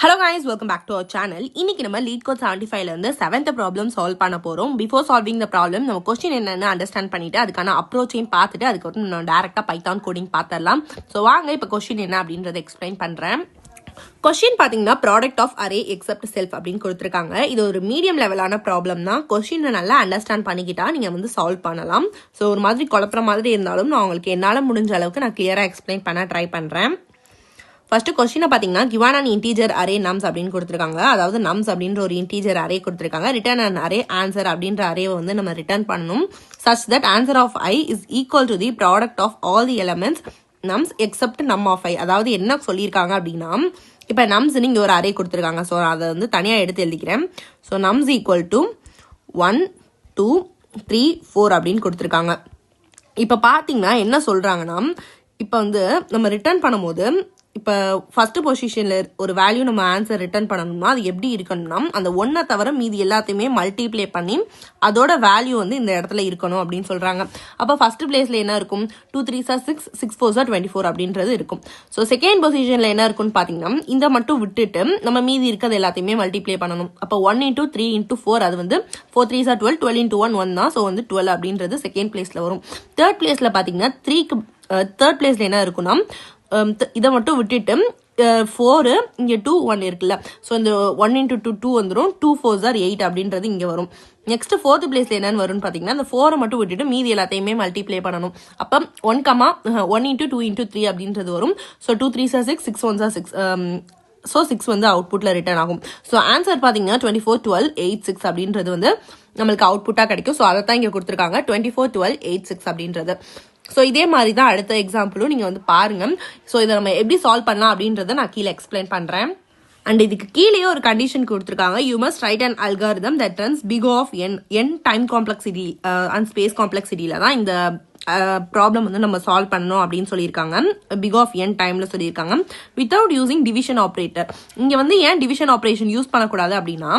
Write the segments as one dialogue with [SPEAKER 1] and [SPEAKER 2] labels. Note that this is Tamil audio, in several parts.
[SPEAKER 1] Hello guys, welcome back to our channel. இன்னைக்கு நம்ம லீட் கோட் 75 ல இருந்து 7th ப்ராப்ளம் சால்வ் பண்ண போறோம். பிஃபோர் சால்விங் த ப்ராப்ளம் நம்ம क्वेश्चन என்னன்னு அண்டர்ஸ்டாண்ட் பண்ணிட்டு அதுக்கான அப்ரோச்சையும் பார்த்துட்டு அதுக்கப்புறம் நம்ம டைரக்டா பைத்தான் கோடிங் பார்த்தறலாம். சோ வாங்க இப்போ क्वेश्चन என்ன அப்படின்றத எக்ஸ்பிளைன் பண்றேன். கொஸ்டின் பாத்தீங்கன்னா product of array except self அப்படின்னு கொடுத்துருக்காங்க. இது ஒரு மீடியம் லெவலான ப்ராப்ளம் தான். கொஸ்டினை நல்லா அண்டர்ஸ்டாண்ட் பண்ணிக்கிட்டா நீங்க வந்து சால்வ் பண்ணலாம். ஸோ ஒரு மாதிரி குழப்பற மாதிரி இருந்தாலும் நான் உங்களுக்கு என்னால முடிஞ்ச அளவுக்கு நான் கிளியரா எக்ஸ்பிளைன் பண்ண ட்ரை பண்றேன். ஃபர்ஸ்ட் கொஸ்டினை பார்த்தீங்கன்னா given an integer array nums அப்படின்னு கொடுத்துருக்காங்க. அதாவது நம்ஸ் அப்படின்ற ஒரு இன்டீஜர் அரே கொடுத்துருக்காங்க. ரிட்டர்ன் அன் அரே ஆன்சர் அப்படின்ற அரேவை வந்து நம்ம ரிட்டர்ன் பண்ணணும். Such that answer of i is equal to the product of all the elements nums except num of i. அதாவது என்ன சொல்லியிருக்காங்க அப்படின்னா, இப்போ நம்ஸ் இங்கே ஒரு அரே கொடுத்துருக்காங்க. ஸோ அதை வந்து தனியாக எடுத்து எழுதிக்கிறேன். ஸோ நம்ஸ் ஈக்குவல் டு 1 2 3 4 அப்படின்னு கொடுத்துருக்காங்க. இப்போ பார்த்தீங்கன்னா என்ன சொல்றாங்கன்னா, இப்போ வந்து நம்ம ரிட்டர்ன் பண்ணும்போது இப்போ ஃபர்ஸ்ட் பொசிஷன்ல ஒரு வேல்யூ நம்ம ஆன்சர் ரிட்டர்ன் பண்ணணும்னா அது எப்படி இருக்கணும்னா, அந்த ஒன்னை தவிர மீதி எல்லாத்தையுமே மல்டிப்ளை பண்ணி அதோட வேல்யூ வந்து இந்த இடத்துல இருக்கணும் அப்படின்னு சொல்றாங்க. அப்போ ஃபர்ஸ்ட் பிளேஸ்ல என்ன இருக்கும்? 2 3s are 6 6 4s are 24 அப்படின்றது இருக்கும். ஸோ செகண்ட் பொசிஷன்ல என்ன இருக்கும்னு பாத்தீங்கன்னா, இந்த மட்டும் விட்டுட்டு நம்ம மீதி இருக்கிறது எல்லாத்தையுமே மல்டிப்ளை பண்ணணும். அப்போ 1 into 3 into 4 அது வந்து 4 3s are 12 12 into 1 1 தான். ஸோ வந்து 12 அப்படின்றது செகண்ட் பிளேஸ்ல வரும். தேர்ட் பிளேஸ்ல பாத்தீங்கன்னா 3க்கு தேர்ட் பிளேஸ்ல என்ன இருக்குன்னா, இதை மட்டும் விட்டுட்டு 4 இங்க 2 1 இருக்குல்ல. ஸோ இந்த 1 into 2 2 வந்துடும். 2 4s are 8 அப்படின்றது இங்க வரும். நெக்ஸ்ட் ஃபோர்த் பிளேஸ்ல என்னன்னு வரும்னு பாத்தீங்கன்னா, அந்த 4 மட்டும் விட்டுட்டு மீதி எல்லாத்தையுமே மல்டிப்ளை பண்ணணும். அப்ப 1 into 2 into 3 அப்படின்றது வரும். So 2 3s are 6 6 1s are 6. So 6 வந்து அவுட்புட்ல ரிட்டர்ன் ஆகும். ஸோ ஆன்சர் பாத்தீங்கன்னா 24 12 8 6 அப்படின்றது வந்து நம்மளுக்கு அவுட்புட்டா கிடைக்கும். ஸோ அதை தான் இங்க கொடுத்துருக்காங்க, 24 12 8 6 அப்படின்றது. ஸோ இதே மாதிரி தான் அடுத்த எக்ஸாம்பிளும் நீங்க வந்து பாருங்க. ஸோ இதை நம்ம எப்படி சால்வ் பண்ணலாம் அப்படின்றத நான் கீழே எக்ஸ்பிளைன் பண்றேன். அண்ட் இதுக்கு கீழேயே ஒரு கண்டிஷன் கொடுத்துருக்காங்க. You must write an algorithm that runs big of n time complexity and space காம்ப்ளெக்சிட்டியில தான் இந்த ப்ராப்ளம் வந்து நம்ம சால்வ் பண்ணணும் அப்படின்னு சொல்லியிருக்காங்க. பிக் ஆஃப் n டைம்ல சொல்லியிருக்காங்க. Without using division operator. இங்க வந்து ஏன் டிவிஷன் ஆப்ரேஷன் யூஸ் பண்ணக்கூடாது அப்படின்னா,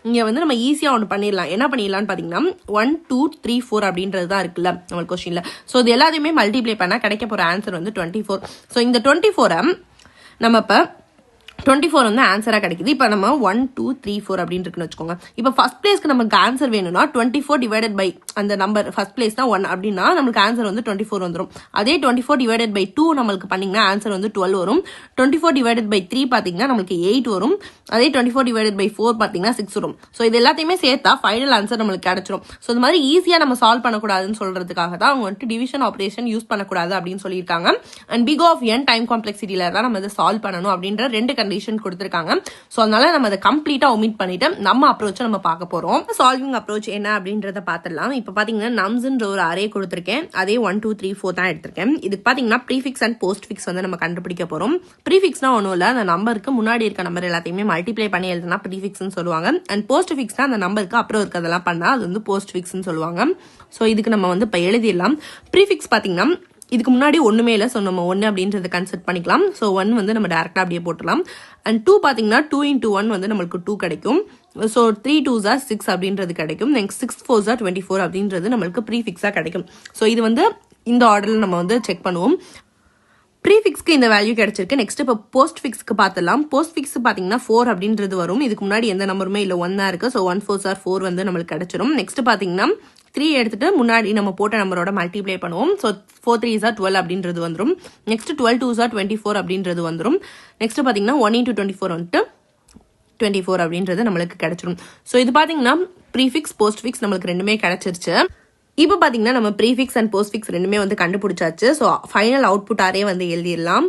[SPEAKER 1] இங்க வந்து நம்ம ஈஸியா ஒன்று பண்ணிடலாம். என்ன பண்ணிடலாம்னு பாத்தீங்கன்னா 1 2 3 4 அப்படின்றது தான் இருக்குல்ல நம்ம கொஸ்டின்ல. ஸோ இது எல்லாத்தையுமே மல்டிப்ளை பண்ணா கிடைக்க போற ஆன்சர் வந்து 24. ஸோ இந்த 24 நம்ம இப்ப 24 வந்து ஆன்சரா கிடைக்குது. இப்போ நம்ம 1 2 3 4 அப்படின்னு இருக்குன்னு வச்சுக்கோங்க. இப்போ ஃபர்ஸ்ட் பிளேஸ்க்கு நமக்கு ஆன்சர் வேணும்னா 24 டிவைடட் பை அந்த நம்பர் ஃபர்ஸ்ட் பிளேஸ் தான் 1 அப்படின்னா நம்மளுக்கு ஆன்சர் வந்து 24 வந்துடும். அதே 24 டிவைடட் பை 2 நம்மளுக்கு பண்ணீங்கன்னா ஆன்சர் வந்து 12 வரும். 24 டிவைடட் பை 3 பாத்தீங்கன்னா நம்மளுக்கு 8 வரும். அதே 24 டிவைடட் பை 4 பாத்தீங்கன்னா 6 வரும். ஸோ இது எல்லாத்தையுமே சேர்த்தா ஃபைனல் ஆன்சர் நம்மளுக்கு கிடைச்சிடும். ஸோ இந்த மாதிரி ஈஸியா நம்ம சால்வ் பண்ணக்கூடாதுன்னு சொல்றதுக்காக தான் அவங்க வந்துட்டு டிவிஷன் ஆப்ரேஷன் யூஸ் பண்ணக்கூடாது அப்படின்னு சொல்லியிருக்காங்க. And big of n time காம்ப்ளெக்சிட்டியில தான் நம்ம இதை சால்வ் பண்ணணும் அப்படின்ற ரெண்டு கண்டிஷன் கொடுத்திருக்காங்க. சோ அதனால நம்ம அதை கம்ப்ளீட்டா ஒமிட் பண்ணிட்டு நம்ம அப்ரோச் நம்ம பார்க்க போறோம். சால்விங் அப்ரோச் என்ன அப்படின்றத பார்த்துடலாம். இப்போ பாத்தீங்கன்னா நம்ஸ்ன்ற ஒரு அரே கொடுத்திருக்கேன். அதே 1 2 3 4 தான் எடுத்திருக்கேன். இதுக்கு பாத்தீங்கன்னா ப்ரீஃபிக்ஸ் அண்ட் போஸ்ட் ஃபிக்ஸ் வந்து நம்ம கண்டுபிடிக்க போறோம். ப்ரீஃபிக்ஸ்னா ஒன்றும் இல்லை, அந்த நம்பருக்கு முன்னாடி இருக்க நம்பர் எல்லாத்தையுமே மல்டிப்ளை பண்ணி எழுதுனா ப்ரீஃபிக்ஸ்னு சொல்லுவாங்க. அண்ட் போஸ்ட் ஃபிக்ஸ்னா அந்த நம்பருக்கு அப்புறம் இருக்கிறதெல்லாம் பண்ணா அது வந்து போஸ்ட் ஃபிக்ஸ்னு சொல்லுவாங்க. ஸோ இதுக்கு நம்ம வந்து இப்போ எழுதிடலாம். ப்ரீஃபிக்ஸ் பாத்தீங்கன்னா இதுக்கு முன்னாடி ஒண்ணுமே இல்லை. ஸோ நம்ம 1 அப்படின்றத கன்சிடர் பண்ணிக்கலாம். ஸோ 1 வந்து நம்ம டேரக்டா அப்படியே போட்டுடலாம். அண்ட் 2 பாத்தீங்கன்னா 2 into 1 வந்து நம்மளுக்கு 2 கிடைக்கும். ஸோ 3 2s are 6 அப்படின்றது கிடைக்கும். நெக்ஸ்ட் 6 4s are 24 அப்படின்றது நம்மளுக்கு ப்ரீஃபிக்ஸா கிடைக்கும். ஸோ இது வந்து இந்த ஆர்டர்ல நம்ம வந்து செக் பண்ணுவோம். ப்ரீஃபிக்ஸ்க்கு இந்த வேல்யூ கிடைச்சிருக்கு. நெக்ஸ்ட் இப்போ போஸ்ட் ஃபிக்ஸ்க்கு பார்த்துலாம். போஸ்ட் ஃபிக்ஸ் பாத்தீங்கன்னா 4 அப்படின்றது வரும். இதுக்கு முன்னாடி எந்த நம்பருமே இல்லை, 1 தான் இருக்கு. ஸோ 1 4s are 4 வந்து நம்மளுக்கு கிடைச்சிடும். நெக்ஸ்ட் பாத்தீங்கன்னா 3 எடுத்துட்டு முன்னாடி நம்ம போட்ட நம்பரோட மல்டிப்ளை பண்ணுவோம். ஸோ 4 3s are 12 அப்படின்றது வந்துடும். நெக்ஸ்ட் 12 2s are 24 அப்படின்றது வந்துடும். நெக்ஸ்ட் பாத்தீங்கன்னா 1 into 24 வந்துட்டு 24 அப்படின்றது நம்மளுக்கு கிடைச்சிடும். ஸோ இது பாத்தீங்கன்னா ப்ரீஃபிக்ஸ் போஸ்ட் ஃபிக்ஸ் நம்மளுக்கு ரெண்டுமே கிடைச்சிருச்சு. இப்போ பாத்தீங்கன்னா நம்ம ப்ரீஃபிக்ஸ் அண்ட் போஸ்ட் ஃபிக்ஸ் ரெண்டுமே வந்து கண்டுபிடிச்சாச்சு. ஸோ ஃபைனல் அவுட்புட் அரே வந்து எழுதிடலாம்.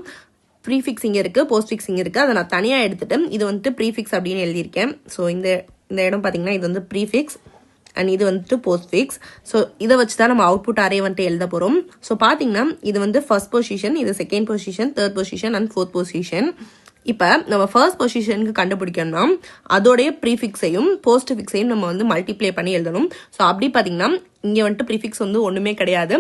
[SPEAKER 1] ப்ரீஃபிக்ஸ் இங்க இருக்கு, போஸ்ட் ஃபிக்ஸ் இங்க இருக்கு. அதை நான் தனியா எடுத்துட்டு இது வந்துட்டு ப்ரீஃபிக்ஸ் அப்படின்னு எழுதியிருக்கேன். ஸோ இந்த இடம் பாத்தீங்கன்னா இது வந்து ப்ரீஃபிக்ஸ் அண்ட் இது வந்துட்டு போஸ்ட் ஃபிக்ஸ். ஸோ இதை வச்சு தான் நம்ம அவுட்புட் அரே வந்துட்டு எழுத போறோம். ஸோ பாத்தீங்கன்னா இது வந்து ஃபர்ஸ்ட் பொசிஷன், இது second position, third position and fourth position. இப்போ நம்ம ஃபர்ஸ்ட் பொசிஷனுக்கு கண்டுபிடிக்கணும்னா அதோடைய ப்ரீஃபிக்ஸையும் போஸ்ட் ஃபிக்ஸையும் நம்ம வந்து மல்டிப்ளை பண்ணி எழுதணும். ஸோ அப்படி பார்த்தீங்கன்னா இங்கே வந்துட்டு ப்ரீஃபிக்ஸ் வந்து ஒன்றுமே கிடையாது.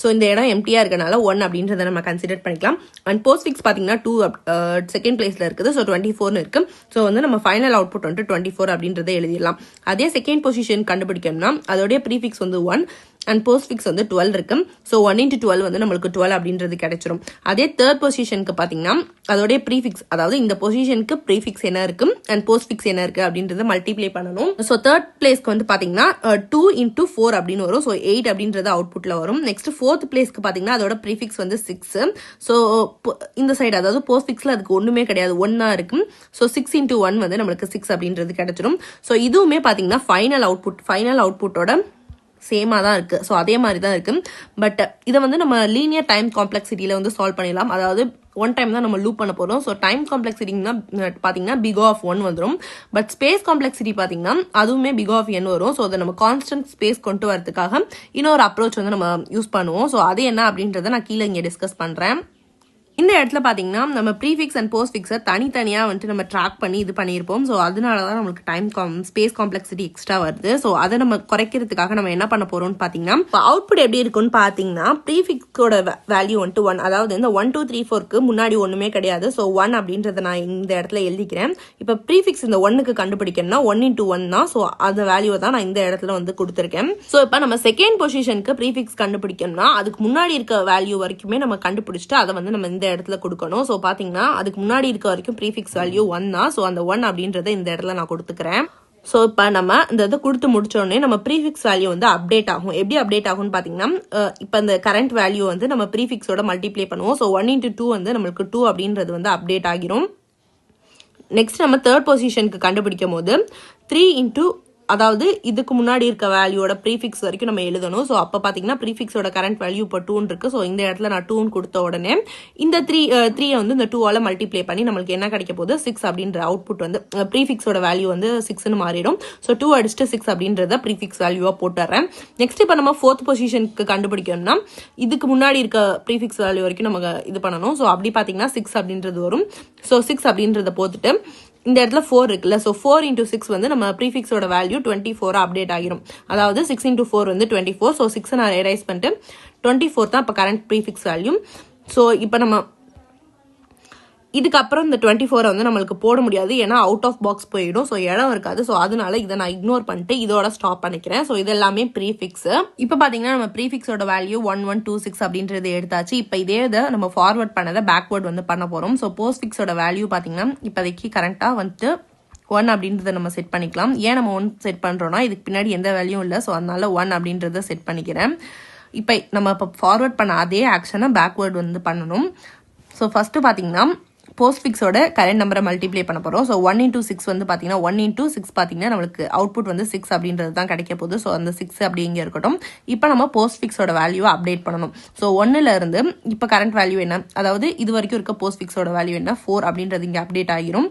[SPEAKER 1] ஸோ இந்த இடம் எம்டியா இருக்கனால 1 அப்படின்றத நம்ம கன்சிடர் பண்ணிக்கலாம். அண்ட் போஸ்ட் ஃபிக்ஸ் பார்த்தீங்கன்னா 2 செகண்ட் பிளேஸ்ல இருக்குது. ஸோ 24 இருக்கு. ஸோ வந்து நம்ம ஃபைனல் அவுட்புட் வந்துட்டு 24 அப்படின்றத எழுதிடலாம். அதே செகண்ட் பொசிஷன் கண்டுபிடிக்கணும்னா அதோடைய ப்ரீஃபிக்ஸ் வந்து 1, அண்ட் போஸ்ட்ஃபிக்ஸ் வந்து 12 இருக்கு. ஸோ 1 into 12 வந்து நம்மளுக்கு 12 அப்படின்றது கிடைச்சிரும். அதே தேர்ட் பொசிஷனுக்கு பார்த்தீங்கன்னா அதோடைய ப்ரீஃபிக்ஸ், அதாவது இந்த பொசிஷனுக்கு ப்ரீஃபிக்ஸ் என்ன இருக்கு அண்ட் போஸ்ட்ஃபிக்ஸ் என்ன இருக்கு அப்படின்றத மல்டிப்ளை பண்ணணும். ஸோ தேர்ட் பிளேஸ்க்கு வந்து பார்த்தீங்கன்னா 2 into 4 அப்படின்னு வரும். ஸோ 8 அப்படின்றது அவுட்புட்ல வரும். நெக்ஸ்ட் ஃபோர்த் பிளேஸ்க்கு பார்த்தீங்கன்னா அதோட ப்ரீஃபிக்ஸ் வந்து 6. ஸோ இந்த சைடு அதாவது போஸ்ட்ஃபிக்ஸ்ல அதுக்கு ஒண்ணுமே கிடையாது, 1 தான் இருக்கு. ஸோ 6 into 1 வந்து நம்மளுக்கு 6 அப்படின்றது கிடைச்சிரும். ஸோ இதுவுமே பார்த்தீங்கன்னா ஃபைனல் அவுட்புட்டோட சேமா தான் இருக்கு. ஸோ அதே மாதிரி தான் இருக்கு. பட் இதை வந்து நம்ம லீனியர் டைம் காம்ப்ளெக்சிட்டியில வந்து சால்வ் பண்ணிடலாம். அதாவது ஒன் டைம் தான் நம்ம லூப் பண்ண போறோம். ஸோ டைம் காம்ப்ளெக்சிட்டினா பார்த்தீங்கன்னா பிக் ஆஃப் 1 வந்துடும். பட் ஸ்பேஸ் காம்ப்ளெக்சிட்டி பார்த்தீங்கன்னா அதுவுமே பிக் ஆஃப் n வரும். ஸோ அதை நம்ம கான்ஸ்டன்ட் ஸ்பேஸ் கொண்டு வரதுக்காக இன்னொரு அப்ரோச் வந்து நம்ம யூஸ் பண்ணுவோம். ஸோ அது என்ன அப்படின்றத நான் கீழே இங்கே டிஸ்கஸ் பண்றேன். இந்த இடத்துல பார்த்தீங்கன்னா நம்ம ப்ரீஃபிக்ஸ் அண்ட் போஸ்ட்ஃபிக்ஸை தனித்தனியாக வந்துட்டு நம்ம ட்ராக் பண்ணி இது பண்ணியிருப்போம். ஸோ அதனால தான் நம்மளுக்கு ஸ்பேஸ் காம்ப்ளெக்சிட்டி எக்ஸ்ட்ரா வருது. ஸோ அதை நம்ம குறைக்கிறதுக்காக நம்ம என்ன பண்ண போறோம்னு பார்த்தீங்கன்னா இப்போ அவுட்புட் எப்படி இருக்குன்னு பார்த்தீங்கன்னா ப்ரீஃபிக்ஸோட வேல்யூ வந்துட்டு 1, அதாவது இந்த 1 2 3 4க்கு முன்னாடி ஒன்றுமே கிடையாது. ஸோ 1 அப்படின்றத நான் இந்த இடத்துல எழுதிக்கிறேன். இப்போ ப்ரீஃபிக்ஸ் இந்த 1க்கு கண்டுபிடிக்கணும்னா 1 into 1 தான். ஸோ அந்த வேல்யூவை தான் நான் இந்த இடத்துல வந்து கொடுத்துருக்கேன். ஸோ இப்போ நம்ம செகண்ட் பொசிஷனுக்கு ப்ரீஃபிக்ஸ் கண்டுபிடிக்கணும்னா அதுக்கு முன்னாடி இருக்க வேல்யூ வரைக்குமே நம்ம கண்டுபிடிச்சிட்டு அதை வந்து நம்ம இந்த இடத்துல கொடுக்கணும். ஸோ பாத்தீங்கன்னா அதுக்கு முன்னாடி இருக்க வரைக்கும் ப்ரீஃபிக்ஸ் வேல்யூ 1 தான். ஸோ அந்த 1 அப்படின்றத இந்த இடத்துல நான் கொடுத்துக்கிறேன். ஸோ இப்போ நம்ம இந்த இதை கொடுத்து முடிச்சோடனே நம்ம ப்ரீஃபிக்ஸ் வேல்யூ வந்து அப்டேட் ஆகும். எப்படி அப்டேட் ஆகும்னு பார்த்தீங்கன்னா இப்போ இந்த கரண்ட் வேல்யூ வந்து நம்ம ப்ரீஃபிக்ஸோட மல்டிப்ளை பண்ணுவோம். ஸோ 1 into 2 வந்து நம்மளுக்கு 2 அப்படின்றது வந்து அப்டேட் ஆகிரும். நெக்ஸ்ட் நம்ம தேர்ட் பொசிஷனுக்கு கண்டுபிடிக்கும் போது 3 into அதாவது இதுக்கு முன்னாடி இருக்க வேல்யூட ப்ரீஃபிக்ஸ் வரைக்கும் நம்ம எழுதணும். ஸோ அப்போ பார்த்தீங்கன்னா ப்ரீஃபிக்ஸோட கரண்ட் வேல்யூ இப்போ 2 இருக்கு. ஸோ இந்த இடத்துல நான் 2 கொடுத்த உடனே இந்த 3 வந்து இந்த 2ஆல மல்டிப்ளை பண்ணி நம்மளுக்கு என்ன கிடைக்க போகுது 6 அப்படின்ற அவுட்புட் வந்து ப்ரீஃபிக்ஸோட வேல்யூ வந்து 6ன்னு மாறிடும். ஸோ 2 அடிச்சுட்டு 6 அப்படின்றத ப்ரீஃபிக்ஸ் வேல்யூவா போட்டுறேன். நெக்ஸ்ட் இப்போ நம்ம ஃபோர்த் பொசிஷனுக்கு கண்டுபிடிக்கணும்னா இதுக்கு முன்னாடி இருக்க ப்ரீஃபிக்ஸ் வேல்யூ வரைக்கும் நம்ம இது பண்ணணும். ஸோ அப்படி பார்த்தீங்கன்னா 6 அப்படின்றது வரும். ஸோ 6 அப்படின்றத போட்டுட்டு இந்த இடத்துல 4 இருக்குல்ல. ஸோ 4 into 6 வந்து நம்ம ப்ரீஃபிக்ஸோட வேல்யூ 24 அப்டேட் ஆகிரும். அதாவது 6 into 4 வந்து 24. ஸோ 6 நான் எரேஸ் பண்ணிட்டு 24 தான் இப்போ கரண்ட் ப்ரீஃபிக்ஸ் வேல்யூ. ஸோ இப்போ நம்ம இதுக்கப்புறம் இந்த 24 வந்து நம்மளுக்கு போட முடியாது, ஏன்னா அவுட் ஆஃப் பாக்ஸ் போயிடும். ஸோ இடம் இருக்காது. ஸோ அதனால இதை நான் இக்னோர் பண்ணிட்டு இதோட ஸ்டாப் பண்ணிக்கிறேன். ஸோ இது எல்லாமே ப்ரீஃபிக்ஸ். இப்போ பார்த்தீங்கன்னா நம்ம ப்ரீஃபிக்ஸோட வேல்யூ 1126 அப்படின்றது எடுத்தாச்சு. இப்போ இதே இதை நம்ம ஃபார்வர்ட் பண்ணதை பேக்வர்ட் வந்து பண்ண போறோம். ஸோ போஸ்ட்ஃபிக்ஸோட வேல்யூ பார்த்தீங்கன்னா இப்போதைக்கு கரெக்டாக வந்துட்டு 1 அப்படின்றத நம்ம செட் பண்ணிக்கலாம். ஏன் நம்ம 1 செட் பண்றோம்னா இதுக்கு பின்னாடி எந்த வேல்யூ இல்லை. ஸோ அதனால 1 அப்படின்றத செட் பண்ணிக்கிறேன். இப்போ நம்ம இப்போ ஃபார்வர்ட் பண்ண அதே ஆக்ஷனை பேக்வர்ட் வந்து பண்ணணும். ஸோ ஃபர்ஸ்ட் பார்த்தீங்கன்னா போஸ்ட்ஃபிக்ஸோட கரண்ட் நம்பரை மல்டிப்ளை பண்ண போகிறோம். ஸோ 1 into 6 வந்து பார்த்தீங்கன்னா 1 into 6 பார்த்தீங்கன்னா நம்மளுக்கு அவுட்புட் வந்து 6 அப்படின்றது தான் கிடைக்க போகுது. ஸோ அந்த 6 அப்படி இங்கே இருக்கட்டும். இப்போ நம்ம போஸ்ட்ஃபிக்ஸோட வேல்யூவை அப்டேட் பண்ணணும். ஸோ 1ல இருந்து இப்போ கரண்ட் வேல்யூ என்ன, அதாவது இது வரைக்கும் இருக்க போஸ்ட்ஃபிக்ஸோட வேல்யூ என்ன 4 அப்படின்றது இங்கே அப்டேட் ஆகிரும்.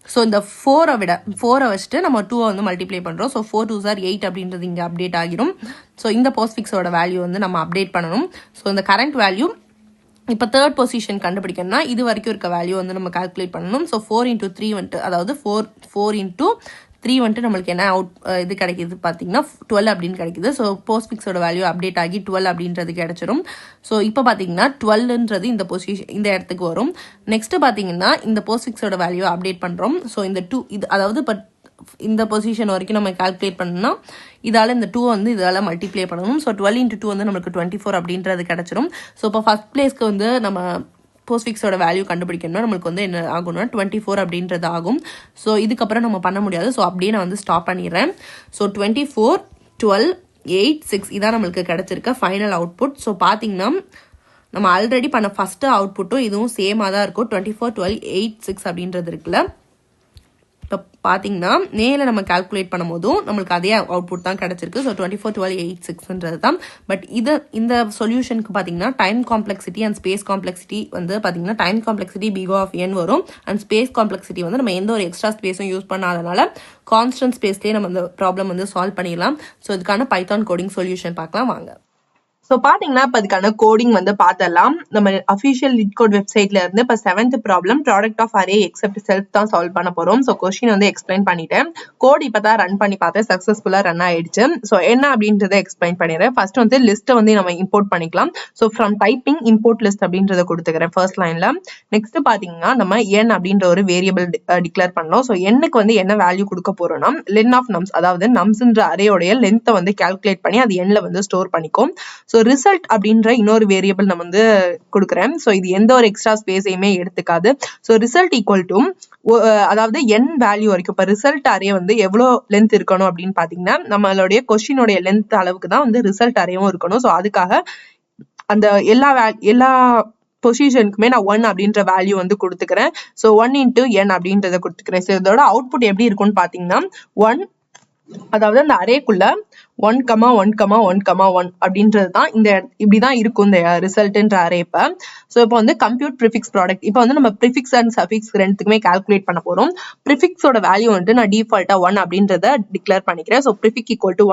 [SPEAKER 1] ஸோ இந்த 4 வச்சுட்டு நம்ம 2 வந்து மல்டிப்ளை பண்ணுறோம். ஸோ 4 2s are 8 அப்படின்றது இங்கே அப்டேட் ஆகிரும். ஸோ இந்த போஸ்ட்ஃபிக்ஸோட வேல்யூ வந்து நம்ம அப்டேட் பண்ணணும். ஸோ இந்த கரண்ட் வேல்யூ இப்போ தேர்ட் பொசிஷன் கண்டுபிடிக்கணும்னா இது வரைக்கும் இருக்க வேல்யூ வந்து நம்ம கால்குலேட் பண்ணணும். ஸோ 4 into 3 வந்துட்டு, அதாவது 4 into 3 வந்துட்டு நம்மளுக்கு என்ன இது கிடைக்கிது பார்த்தீங்கன்னா 12 அப்படின்னு கிடைக்குது. ஸோ போஸ்ட்ஃபிக்ஸோட வேல்யூ அப்டேட் ஆகி 12 அப்படின்றது கிடைச்சிரும். ஸோ இப்போ பார்த்தீங்கன்னா 12ன்றது இந்த பொசிஷன் இந்த இடத்துக்கு வரும். நெக்ஸ்ட் பார்த்தீங்கன்னா இந்த போஸ்ட்ஃபிக்ஸோட வேல்யூ அப்டேட் பண்ணுறோம். ஸோ இந்த 2 இது அதாவது இப்போ இந்த பொசிஷன் வரைக்கும் நம்ம கால்குலேட் பண்ணோம்னா இதால இந்த 2 வந்து இதால மல்டிப்ளை பண்ணணும். ஸோ 12 into 2 வந்து நம்மளுக்கு 24 அப்படின்றது கிடைச்சிரும். ஸோ இப்போ ஃபர்ஸ்ட் பிளேஸ்க்கு வந்து நம்ம போஸ்ட்ஃபிக்ஸோட வேல்யூ கண்டுபிடிக்கணும்னா நம்மளுக்கு வந்து என்ன ஆகும்னா 24 அப்படின்றது ஆகும். ஸோ இதுக்கப்புறம் நம்ம பண்ண முடியாது. ஸோ அப்படியே நான் வந்து ஸ்டாப் பண்ணிடுறேன். ஸோ 24 12 8 6 இதான் நம்மளுக்கு கிடைச்சிருக்க ஃபைனல் அவுட்புட். ஸோ பார்த்தீங்கன்னா நம்ம ஆல்ரெடி பண்ண ஃபர்ஸ்ட் அவுட்புட்டும் இதுவும் சேமாக தான் இருக்கும். 24 12 8 6 அப்படின்றது இருக்குல்ல. இப்போ பார்த்தீங்கன்னா நேரில் நம்ம கால்குலேட் பண்ணும் போதும் நம்மளுக்கு அதே அவுட்புட் தான் கிடைச்சிருக்கு. ஸோ 24 12 8 6ன்றது தான். பட் இந்த சொல்யூஷனுக்கு பார்த்தீங்கன்னா time complexity and space complexity வந்து பார்த்தீங்கன்னா time complexity big of n வரும். அண்ட் ஸ்பேஸ் காம்ப்ளெக்சிட்டி வந்து நம்ம எந்த ஒரு எக்ஸ்ட்ரா ஸ்பேஸும் யூஸ் பண்ணாதனால கான்ஸ்டன்ட் ஸ்பேஸ்லேயே நம்ம இந்த ப்ராப்ளம் வந்து சால்வ் பண்ணிடலாம். ஸோ இதுக்கான பைத்தான் கோடிங் சொல்யூஷன் பார்க்கலாம் வாங்க. ஸோ பார்த்தீங்கன்னா இப்போ அதுக்கான கோடிங் வந்து பார்த்தலாம். நம்ம அஃபிஷியல் LeetCode வெப்சைட்ல இருந்து இப்போ 7th problem product of array except self தான் சால்வ் பண்ண போகிறோம். ஸோ கொஸ்டின் வந்து எக்ஸ்பிளைன் பண்ணிட்டேன். கோட் இப்போ தான் ரன் பண்ணி பார்த்தேன், சக்ஸஸ்ஃபுல்லாக ரன் ஆயிடுச்சு. ஸோ என்ன அப்படின்றத எக்ஸ்பிளைன் பண்ணிடுறேன். ஃபர்ஸ்ட் வந்து லிஸ்ட்டை வந்து நம்ம இம்போர்ட் பண்ணிக்கலாம். So from typing import list அப்படின்றத கொடுத்துக்கிறேன் ஃபர்ஸ்ட் லைனில். நெக்ஸ்ட் பார்த்தீங்கன்னா நம்ம n அப்படின்ற ஒரு வேரியபிள் டிக்ளேர் பண்ணோம். ஸோ என்னுக்கு வந்து என்ன வேல்யூ கொடுக்க போறோம்னா லென் ஆஃப் நம்ஸ், அதாவது நம்ஸ்ன்ற அரேயோடைய லென்த்தை வந்து கால்குலேட் பண்ணி அது n வந்து ஸ்டோர் பண்ணிக்கும். ஸோ ரிசல்ட் அப்படின்ற இன்னொரு வேரியபிள் நம்ம வந்து கொடுக்குறேன். ஸோ இது எந்த ஒரு எக்ஸ்ட்ரா ஸ்பேஸையுமே எடுத்துக்காது. ஸோ ரிசல்ட் ஈக்குவல் டு அதாவது n வேல்யூ வரைக்கும் இப்போ ரிசல்ட் அரே வந்து எவ்வளோ லென்த் இருக்கணும் அப்படின்னு பார்த்தீங்கன்னா நம்மளுடைய கொஸ்டினோடைய லென்த் அளவுக்கு தான் வந்து ரிசல்ட் அரேவும் இருக்கணும். ஸோ அதுக்காக அந்த எல்லா பொசிஷனுக்குமே நான் 1 அப்படின்ற வேல்யூ வந்து கொடுத்துக்கிறேன். ஸோ 1 into n அப்படின்றத கொடுத்துக்கிறேன். ஸோ இதோட அவுட்புட் எப்படி இருக்கும்னு பார்த்தீங்கன்னா 1, அதாவது அந்த அரேக்குள்ள 1,1,1,1 அப்படின்றது தான் இப்படிதான் இருக்கும் இந்த ரிசல்ட்ன்ற அரே. ஸோ இப்போ வந்து கம்ப்யூட் ப்ரிஃபிக்ஸ் ப்ராடக்ட், இப்போ வந்து நம்ம ப்ரிஃபிக்ஸ் அண்ட் சஃபிக்ஸ் ரெண்டுக்குமே கால்குலேட் பண்ண போறோம். ப்ரிஃபிக்ஸோட வேல்யூ வந்து நான் டிஃபால்ட்டா 1 அப்படின்றத டிக்ளேர் பண்ணிக்கிறேன். ஸோ ப்ரிஃபிக்ஸ் ஈக்குவல் டு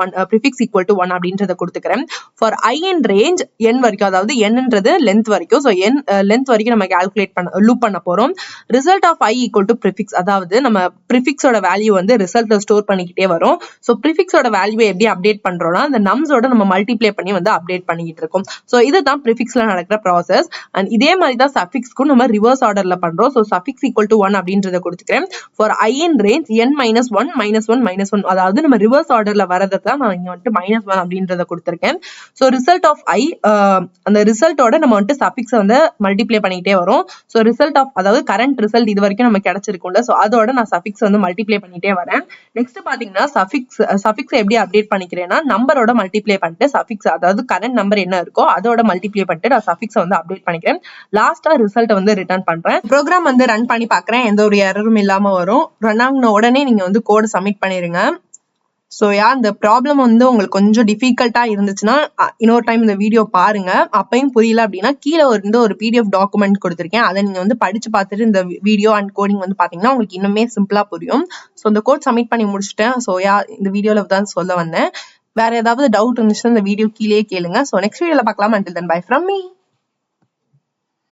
[SPEAKER 1] 1 அப்படின்றத கொடுத்துக்கிறேன். For i in range n வரைக்கும், அதாவது nன்றது லென்த் வரைக்கும். ஸோ லென்த் வரைக்கும் நம்ம கால்குலேட் லூப் பண்ண போறோம். Result of i equal to prefix, அதாவது நம்ம ப்ரிஃபிக்ஸோட வேல்யூ வந்து ரிசல்ட்ல ஸ்டோர் பண்ணிக்கிட்டே வரும். ஸோ ப்ரிஃபிக்ஸோட வேல்யூ எப்படி அப்டேட் பண்றோம்னா அந்த நம்ஸோட நம்ம மல்டிப்ளை பண்ணி வந்து அப்டேட் பண்ணிட்டு இருக்கோம். ஸோ இதுதான் ப்ரிஃபிக்ஸ்ல நடக்கிற ப்ராசஸ். அண்ட் இதே மாதிரி தான் சஃபிக்ஸ்க்கும் நம்ம ரிவர்ஸ் ஆர்டர்ல பண்றோம். ஸோ சஃபிக்ஸ் ஈக்குவல் டு 1 அப்படின்றத கொடுத்துக்கிறேன். For i in range n -1 -1 அதாவது நம்ம ரிவர்ஸ் ஆர்டர்ல வரதை தான் நான் இங்க வந்துட்டு -1 அப்படின்றத கொடுத்துருக்கேன். ஸோ ரிசல்ட் ஆஃப் ஐ, அந்த ரிசல்ட்டோட நம்ம வந்துட்டு சஃபிக்ஸை வந்து மல்டிப்ளை பண்ணிக்கிட்டே வரும். ஸோ ரிசல்ட் ஆஃப், அதாவது கரண்ட் ரிசல்ட் இது வரைக்கும் நம்ம கிடைச்சிருக்கும்ல, ஸோ அதோட நான் சஃபிக்ஸ் வந்து மல்டிப்ளை பண்ணிட்டே வரேன். நெக்ஸ்ட் பாத்தீங்கன்னா சஃபிக்ஸ் எப்படி அப்டேட் பண்ணிக்கிறேன்னா நம்பரோட மல்டிப்ளை பண்ணிட்டு சஃபிக்ஸ், அதாவது கரண்ட் நம்பர் என்ன இருக்கோ அதோட மல்டிப்ளை பண்ணிட்டு நான் சஃபிக்ஸை வந்து அப்டேட் பண்ணிக்கிறேன். லாஸ்டா ரிசல்ட்டை வந்து ரிட்டர்ன் பண்றேன். ப்ரோக்ராம் வந்து ரன் பண்ணி பார்க்குறேன், எந்த ஒரு எரரும் இல்லாம வரும். ரன் ஆகின உடனே நீங்க வந்து கோட் சப்மிட் பண்ணிருங்க. ஸோ இந்த ப்ராப்ளம் வந்து உங்களுக்கு கொஞ்சம் டிஃபிகல்ட்டா இருந்துச்சுன்னா இன்னொரு டைம் இந்த வீடியோ பாருங்க. அப்பயும் புரியல அப்படின்னா கீழே ஒரு PDF டாக்குமெண்ட் கொடுத்துருக்கேன், அதை நீங்க வந்து படிச்சு பார்த்துட்டு இந்த வீடியோ அண்ட் கோடிங் வந்து பாத்தீங்கன்னா உங்களுக்கு இன்னுமே சிம்பிளா புரியும். ஸோ இந்த கோட் சப்மிட் பண்ணி முடிச்சுட்டேன். ஸோ இந்த வீடியோல தான் சொல்ல வந்தேன். வேற ஏதாவது டவுட் இருந்துச்சுன்னா இந்த வீடியோ கீழே கேளுங்க. ஸோ நெக்ஸ்ட் வீடியோல பார்க்கலாம். until then bye from me.